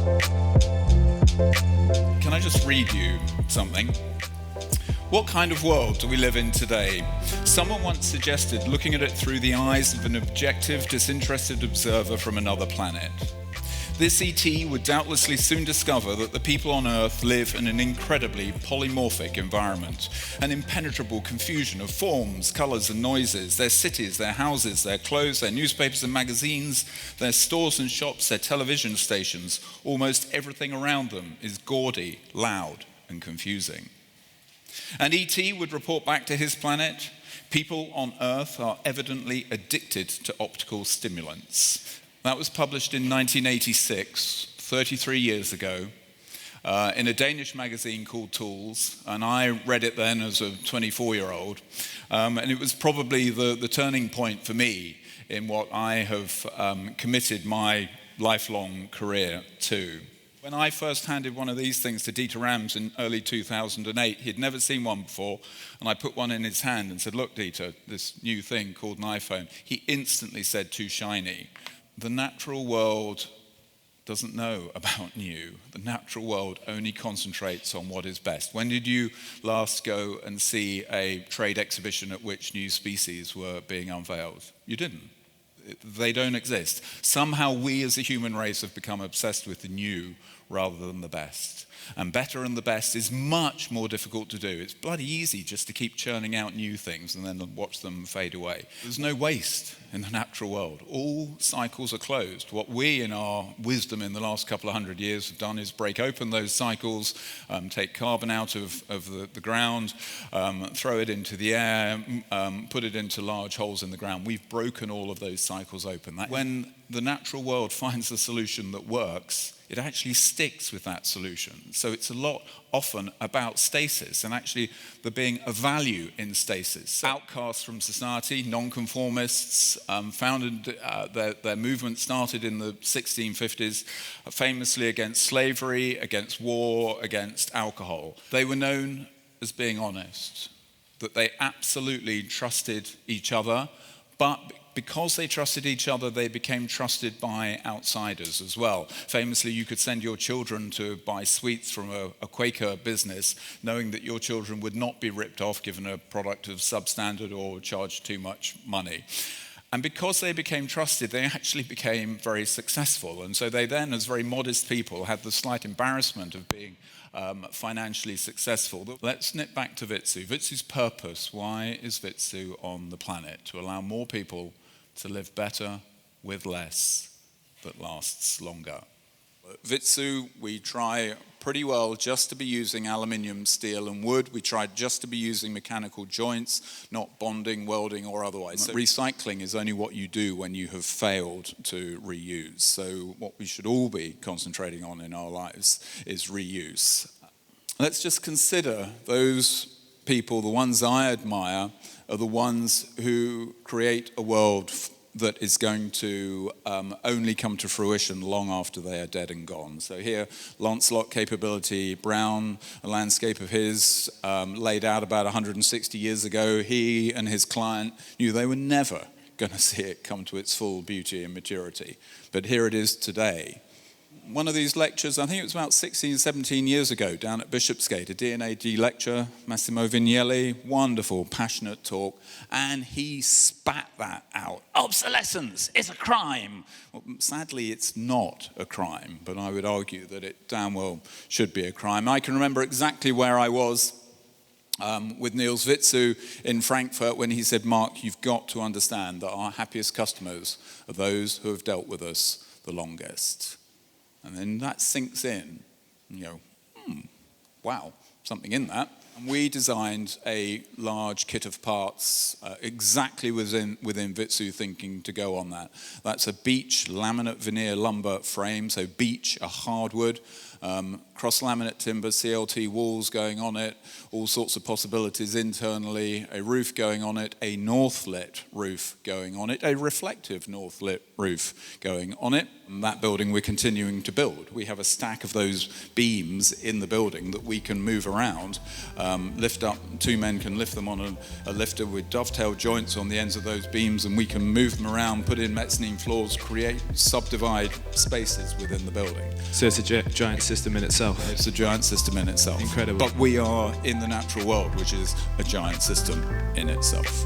Can I just read you something? What kind of world do we live in today? Someone once suggested looking at it through the eyes of an objective, disinterested observer from another planet. This ET would doubtlessly soon discover that the people on Earth live in an incredibly polymorphic environment, an impenetrable confusion of forms, colours and noises, their cities, their houses, their clothes, their newspapers and magazines, their stores and shops, their television stations. Almost everything around them is gaudy, loud and confusing. And ET would report back to his planet, people on Earth are evidently addicted to optical stimulants. That was published in 1986, 33 years ago, in a Danish magazine called Tools, and I read it then as a 24-year-old, and it was probably the turning point for me in what I have committed my lifelong career to. When I first handed one of these things to Dieter Rams in early 2008, he'd never seen one before, and I put one in his hand and said, "Look, Dieter, this new thing called an iPhone." He instantly said, "Too shiny." The natural world doesn't know about new. The natural world only concentrates on what is best. When did you last go and see a trade exhibition at which new species were being unveiled? You didn't. They don't exist. Somehow we as a human race have become obsessed with the new rather than the best. And better and the best is much more difficult to do. It's bloody easy just to keep churning out new things and then watch them fade away. There's no waste in the natural world. All cycles are closed. What we, in our wisdom in the last couple of hundred years, have done is break open those cycles, take carbon out of the ground, throw it into the air, put it into large holes in the ground. We've broken all of those cycles open. When the natural world finds a solution that works, it actually sticks with that solution. So it's a lot often about stasis and actually there being a value in stasis. Outcasts from society, nonconformists, founded their movement started in the 1650s, famously against slavery, against war, against alcohol. They were known as being honest, that they absolutely trusted each other, but because they trusted each other, they became trusted by outsiders as well. Famously, you could send your children to buy sweets from a Quaker business, knowing that your children would not be ripped off given a product of substandard or charged too much money. And because they became trusted, they actually became very successful. And so they then, as very modest people, had the slight embarrassment of being financially successful. Let's nip back to VITSOE. VITSOE's purpose, why is VITSOE on the planet? To allow more people to live better with less that lasts longer. At VITSOE, we try pretty well just to be using aluminium, steel and wood. We try just to be using mechanical joints, not bonding, welding or otherwise. So recycling is only what you do when you have failed to reuse. So what we should all be concentrating on in our lives is reuse. Let's just consider those people, the ones I admire, are the ones who create a world that is going to only come to fruition long after they are dead and gone. So here, Lancelot Capability Brown, a landscape of his laid out about 160 years ago. He and his client knew they were never going to see it come to its full beauty and maturity. But here it is today. One of these lectures, I think it was about 16, 17 years ago, down at Bishopsgate, a D&AD lecture, Massimo Vignelli, wonderful, passionate talk, and he spat that out. Obsolescence is a crime. Well, sadly, it's not a crime, but I would argue that it damn well should be a crime. I can remember exactly where I was with Niels Vitsoe in Frankfurt when he said, "Mark, you've got to understand that our happiest customers are those who have dealt with us the longest." And then that sinks in, and you go, wow, something in that. And we designed a large kit of parts exactly within VITSOE thinking to go on that. That's a beech laminate veneer lumber frame, so beech, a hardwood, cross-laminate timber, CLT walls going on it, all sorts of possibilities internally, a roof going on it, a north-lit roof going on it, a reflective north-lit roof going on it. That building we're continuing to build. We have a stack of those beams in the building that we can move around, lift up. 2 men can lift them on a lifter with dovetail joints on the ends of those beams, and we can move them around, put in mezzanine floors, subdivide spaces within the building. So it's a giant system in itself. It's a giant system in itself. Incredible. But we are in the natural world, which is a giant system in itself.